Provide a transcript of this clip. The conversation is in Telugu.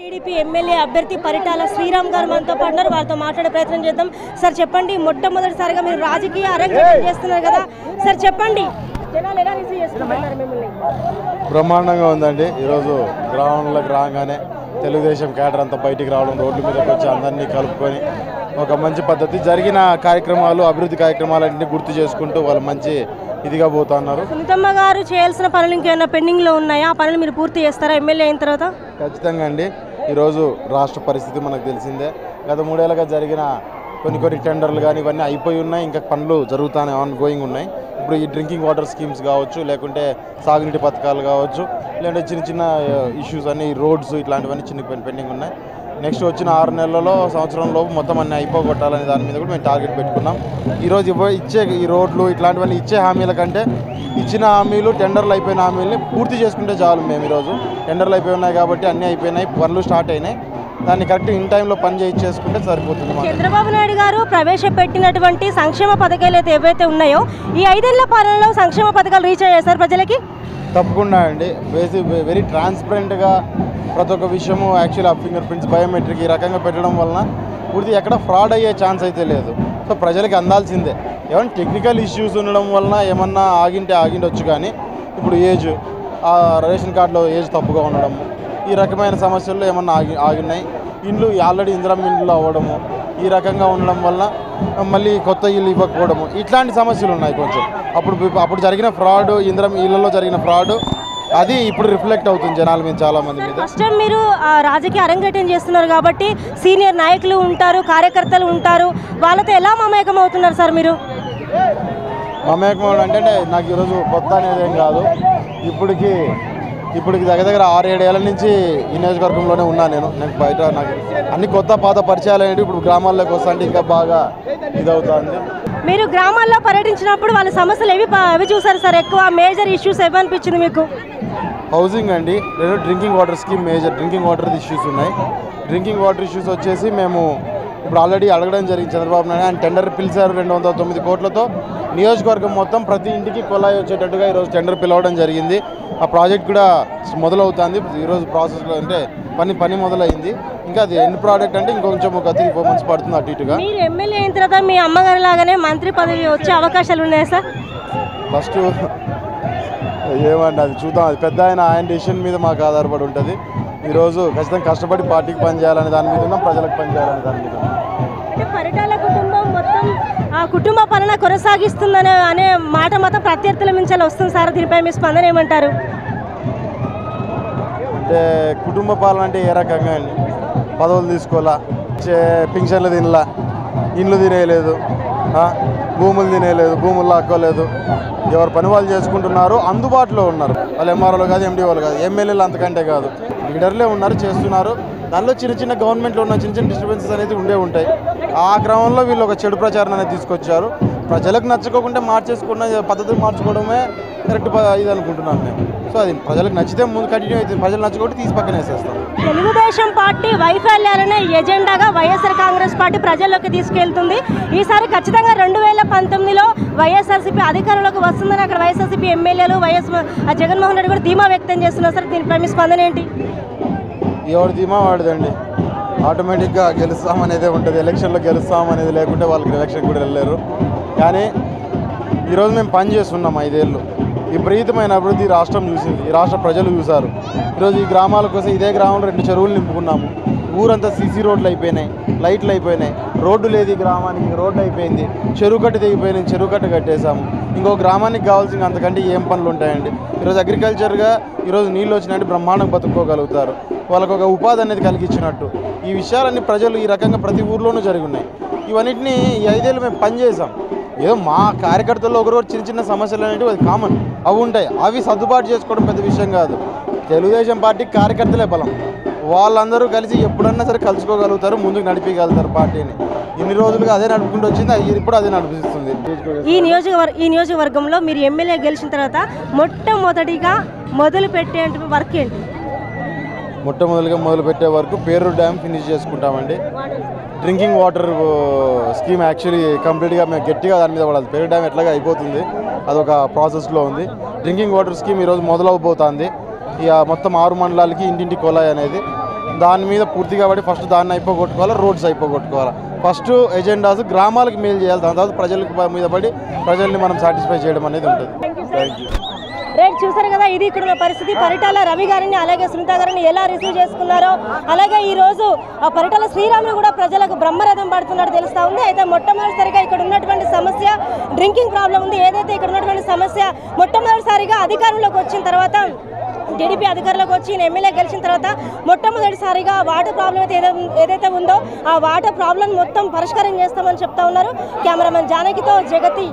టీడీపీ ఎమ్మెల్యే అభ్యర్థి పరిటాల శ్రీరామ్ గారు మనతో పాటు వాళ్ళతో మాట్లాడే ప్రయత్నం చేద్దాం. సార్ చెప్పండి, మొట్టమొదటిసారిగా మీరు రాజకీయ అరంగేట్రం చేస్తున్నారు కదా, సార్ చెప్పండి జనాలు ఎలా రిసీవ్ చేసుకుంటున్నారు మిమ్మల్ని? బ్రహ్మాండంగా ఉందండి. ఈరోజు గ్రౌండ్లోకి రాగానే తెలుగుదేశం క్యాడర్ అంతా బయటికి రావడం, రోడ్ల మీదకి వచ్చి అందరినీ కలుపుకొని ఒక మంచి పద్ధతి జరిగిన కార్యక్రమాలు, అభివృద్ధి కార్యక్రమాలన్నింటినీ గుర్తు చేసుకుంటూ వాళ్ళు మంచి ఇదిగా పోతున్నారు. సునీతమ్మ గారు చేయాల్సిన పనులు ఇంకేమైనా పెండింగ్లో ఉన్నాయా? ఆ పనులు మీరు పూర్తి చేస్తారా ఎమ్మెల్యే అయిన తర్వాత? ఖచ్చితంగా అండి. ఈరోజు రాష్ట్ర పరిస్థితి మనకు తెలిసిందే. గత 3 ఏళ్ళుగా జరిగిన కొన్ని టెండర్లు కానీ ఇవన్నీ అయిపోయి ఉన్నాయి, ఇంకా పనులు జరుగుతానే ఆన్ గోయింగ్ ఉన్నాయి. ఇప్పుడు ఈ డ్రింకింగ్ వాటర్ స్కీమ్స్ కావచ్చు, లేకుంటే సాగునీటి పథకాలు కావచ్చు, లేదంటే చిన్న ఇష్యూస్ అన్ని రోడ్స్ ఇట్లాంటివన్నీ చిన్న పెండింగ్ ఉన్నాయి. నెక్స్ట్ వచ్చిన 6 నెలలలో సంవత్సరంలోపు మొత్తం అన్ని అయిపోగొట్టాలనే దాని మీద కూడా మేము టార్గెట్ పెట్టుకున్నాం. ఈరోజు ఇచ్చే ఈ రోడ్లు ఇట్లాంటివన్నీ ఇచ్చే హామీల కంటే ఇచ్చిన హామీలు, టెండర్లు అయిపోయిన హామీలని పూర్తి చేసుకుంటే చాలు. మేము ఈరోజు టెండర్లు అయిపోయి ఉన్నాయి కాబట్టి అన్నీ అయిపోయినాయి, పనులు స్టార్ట్ అయినాయి. దాన్ని కరెక్ట్ ఇన్ టైంలో పని చేయించేసుకుంటే సరిపోతుంది. చంద్రబాబు నాయుడు గారు ప్రవేశపెట్టినటువంటి సంక్షేమ పథకాలు అయితే ఏవైతే ఉన్నాయో ఈ 5 ఏళ్ల పాలనలో సంక్షేమ పథకాలు రీచ్ అయ్యాయి సార్ ప్రజలకి? తప్పకుండా అండి. వెరీ ట్రాన్స్పరెంట్గా ప్రతి ఒక్క విషయము యాక్చువల్లీ ఫింగర్ ప్రింట్స్, బయోమెట్రిక్ ఈ రకంగా పెట్టడం వలన పూర్తి ఎక్కడ ఫ్రాడ్ అయ్యే ఛాన్స్ అయితే లేదు. సో ప్రజలకి అందాల్సిందే. ఏమైనా టెక్నికల్ ఇష్యూస్ ఉండడం వలన ఏమన్నా ఆగిండొచ్చు, కానీ ఇప్పుడు ఏజ్, రేషన్ కార్డులో ఏజ్ తప్పుగా ఉండడము, ఈ రకమైన సమస్యల్లో ఏమన్నా ఆగినాయి. ఇండ్లు ఆల్రెడీ ఇందిరమ్మ ఇండ్లు అవ్వడము, ఈ రకంగా ఉండడం వల్ల మళ్ళీ కొత్త ఇల్లు ఇవ్వకపోవడము, ఇట్లాంటి సమస్యలు ఉన్నాయి కొంచెం. అప్పుడు జరిగిన ఫ్రాడ్, ఇందిరమ్మ ఇళ్లలో జరిగిన ఫ్రాడ్ అది ఇప్పుడు రిఫ్లెక్ట్ అవుతుంది జనాల మీద, చాలా మంది మీద. ఫస్ట్ టైం మీరు రాజకీయ అరంగేట్రం చేస్తున్నారు కాబట్టి సీనియర్ నాయకులు ఉంటారు, కార్యకర్తలు ఉంటారు, వాళ్ళతో ఎలా మమేకం అవుతున్నారు సార్ మీరు? మమేకం అంటే నాకు ఈరోజు కొత్త అనేది ఏం కాదు. ఇప్పటికి దగ్గర 6-7 ఏళ్ళ నుంచి ఈ నియోజకవర్గంలోనే ఉన్నాను నేను బయట నాకు అన్ని కొత్త పాత పరిచయాలు అనేవి ఇప్పుడు గ్రామాల్లోకి వస్తుంటే ఇంకా బాగా ఇదవుతుంది. మీరు గ్రామాల్లో పర్యటించినప్పుడు వాళ్ళ సమస్యలు అవి చూసారు సార్? ఎక్కువ మేజర్ ఇష్యూస్ ఏమనిపించింది మీకు? హౌసింగ్ అండి, drinking water scheme, major drinking water issues ఉన్నాయి. డ్రింకింగ్ వాటర్ ఇష్యూస్ వచ్చేసి మేము ఇప్పుడు ఆల్రెడీ అడగడం జరిగింది చంద్రబాబు నాయుడు. ఆయన టెండర్ పిలిచారు 209 కోట్లతో నియోజకవర్గం మొత్తం ప్రతి ఇంటికి కొలాయి వచ్చేటట్టుగా ఈరోజు టెండర్ పిలవడం జరిగింది. ఆ ప్రాజెక్ట్ కూడా మొదలవుతుంది ఈరోజు ప్రాసెస్లో, అంటే పని మొదలైంది. ఇంకా అది ఎండ్ ప్రోడక్ట్ అంటే ఇంకొంచెం ఒక 3-4 months పడుతుంది అటు ఇటుగా. మీరు ఎమ్మెల్యే అయిన తర్వాత మీ అమ్మగారి లాగానే మంత్రి పదవి వచ్చే అవకాశాలు ఉన్నాయా సార్? ఫస్ట్ ఏమండి అది చూద్దాం, అది పెద్ద ఆయన డెసిషన్ మీద మాకు ఆధారపడి ఉంటుంది. ఈరోజు ఖచ్చితంగా కష్టపడి పార్టీకి పనిచేయాలనే దాని మీద ఉన్నాం, ప్రజలకు పనిచేయాలనే దాని మీద ఉన్నాం. పరిటాల కుటుంబం మొత్తం కుటుంబ పాలన కొనసాగిస్తుందనే మాట మాత్రం ప్రత్యర్థుల నుంచి వస్తుంది సార్, దీనిపై మీ స్పందన ఏమంటారు? అంటే కుటుంబ పాలన అంటే ఏ రకంగా అండి? పదవులు తీసుకోవాలా, పింఛన్లు తినలా, ఇండ్లు తినేయలేదు, భూములు తినేయలేదు, భూములు లాక్కోలేదు, ఎవరు పని వాళ్ళు చేసుకుంటున్నారు, అందుబాటులో ఉన్నారు. వాళ్ళు ఎంఆర్ఓలు కాదు, ఎండిఓలు కాదు, ఎమ్మెల్యేలు అంతకంటే కాదు, లీడర్లే ఉన్నారు, చేస్తున్నారు. దానిలో చిన్న గవర్నమెంట్లో ఉన్న చిన్న డిస్టర్బెన్సెస్ అనేది ఉంటాయి. ఆ క్రమంలో వీళ్ళు ఒక చెడు ప్రచారం అనేది తీసుకొచ్చారు. ప్రజలకు నచ్చకోకుండా మార్చేసుకున్న పద్ధతులు మార్చుకోవడమే కరెక్ట్ ఇది అనుకుంటున్నాను నేను. సో అది ప్రజలకు నచ్చితే ముందు కంటిన్యూ అవుతుంది, ప్రజలు నచ్చకపోతే తీసి పక్కన వేసేస్తాం. తెలుగుదేశం పార్టీ వైఫల్యాలనే ఎజెండాగా వైఎస్ఆర్ కాంగ్రెస్ పార్టీ ప్రజల్లోకి తీసుకెళ్తుంది. ఈసారి ఖచ్చితంగా 2019లో వైఎస్ఆర్సీపీ అధికారంలోకి వస్తుందని అక్కడ వైఎస్ఆర్సీపీ ఎమ్మెల్యేలు జగన్మోహన్ రెడ్డి కూడా ధీమా వ్యక్తం చేస్తున్నారు సార్, దీనిపై మీ స్పందన ఏంటి? ఎవరి ధీమా వాడిదండి. ఆటోమేటిక్గా గెలుస్తామనేదే ఉంటుంది, ఎలక్షన్లో గెలుస్తామనేది లేకుంటే వాళ్ళకి ఎలక్షన్ కూడా వెళ్ళలేరు. కానీ ఈరోజు మేము పని చేస్తున్నాం 5 ఏళ్ళు. విపరీతమైన అభివృద్ధి రాష్ట్రం చూసింది, ఈ రాష్ట్ర ప్రజలు చూశారు. ఈరోజు ఈ గ్రామాల కోసం ఇదే గ్రామంలో 2 చెరువులు నింపుకున్నాము. ఊరంతా సీసీ రోడ్లు అయిపోయినాయి, లైట్లు అయిపోయినాయి, రోడ్డు లేదు ఈ గ్రామానికి, రోడ్డు అయిపోయింది. చెరువు కట్ట తెగిపోయినాయి, చెరువు కట్ట కట్టేశాము. ఇంకో గ్రామానికి కావాల్సిన అంతకంటే ఏం పనులు ఉంటాయండి? ఈరోజు అగ్రికల్చర్గా ఈరోజు నీళ్ళు వచ్చినట్టు బ్రహ్మాండం బతుక్కోగలుగుతారు. వాళ్ళకు ఒక ఉపాధి అనేది కలిగించినట్టు ఈ విషయాలన్నీ ప్రజలు ఈ రకంగా ప్రతి ఊర్లోనూ జరిగి ఉన్నాయి. ఇవన్నిటిని ఈ 5 ఏళ్ళు మేము పనిచేసాం. ఏదో మా కార్యకర్తల్లో ఒకరు చిన్న సమస్యలు అనేవి అది కామన్, అవి ఉంటాయి. అవి సర్దుబాటు చేసుకోవడం పెద్ద విషయం కాదు. తెలుగుదేశం పార్టీకి కార్యకర్తలే బలం. వాళ్ళందరూ కలిసి ఎప్పుడన్నా సరే కలుసుకోగలుగుతారు, ముందుకు నడిపించగలుగుతారు పార్టీని. ఇన్ని రోజులుగా అదే నడుపుకుంటూ వచ్చింది, ఇప్పుడు అదే నడిపిస్తుంది. ఈ నియోజకవర్గంలో మీరు ఎమ్మెల్యే గెలిచిన తర్వాత మొట్టమొదటిగా మొదలుపెట్టే వర్క్ ఏంటి? మొట్టమొదటిగా మొదలుపెట్టే వరకు పేరు డ్యామ్ ఫినిష్ చేసుకుంటామండి. డ్రింకింగ్ వాటర్ స్కీమ్ యాక్చువల్లీ కంప్లీట్గా మేము గట్టిగా దాని మీద పడాలి. పేరు డ్యామ్ ఎట్లాగా అయిపోతుంది, అదొక ప్రాసెస్లో ఉంది. డ్రింకింగ్ వాటర్ స్కీమ్ ఈరోజు మొదలవబోతుంది. ఇక మొత్తం 6 మండలాలకి ఇంటింటి కొలాయి అనేది దాని మీద పూర్తిగా పడి ఫస్ట్ దాన్ని అయిపోగొట్టుకోవాలి, రోడ్స్ అయిపోగొట్టుకోవాలి. ఫస్ట్ ఎజెండాస్ గ్రామాలకు మేలు చేయాలి, దాని తర్వాత ప్రజలకు మీద పడి ప్రజల్ని మనం సాటిస్ఫై చేయడం అనేది ఉంటుంది. Thank you. రైట్, చూసారు కదా, ఇది ఇక్కడ ఉన్న పరిస్థితి. పరిటాల రవి గారిని అలాగే సునీత గారిని ఎలా రిసీవ్ చేసుకున్నారో, అలాగే ఈ రోజు పరిటాల శ్రీరాములు కూడా ప్రజలకు బ్రహ్మరథం పడుతున్నట్టు తెలుస్తా ఉంది. అయితే మొట్టమొదటిసారిగా ఇక్కడ ఉన్నటువంటి సమస్య డ్రింకింగ్ ప్రాబ్లం ఉంది. ఏదైతే ఇక్కడ ఉన్నటువంటి సమస్య మొట్టమొదటిసారిగా అధికారంలోకి వచ్చిన తర్వాత, టీడీపీ అధికారంలోకి వచ్చి ఎమ్మెల్యే గెలిచిన తర్వాత మొట్టమొదటిసారిగా వాటర్ ప్రాబ్లం అయితే ఏదైతే ఉందో ఆ వాటర్ ప్రాబ్లం మొత్తం పరిష్కారం చేస్తామని చెప్తా ఉన్నారు. కెమెరామెన్ జానకితో జగతి.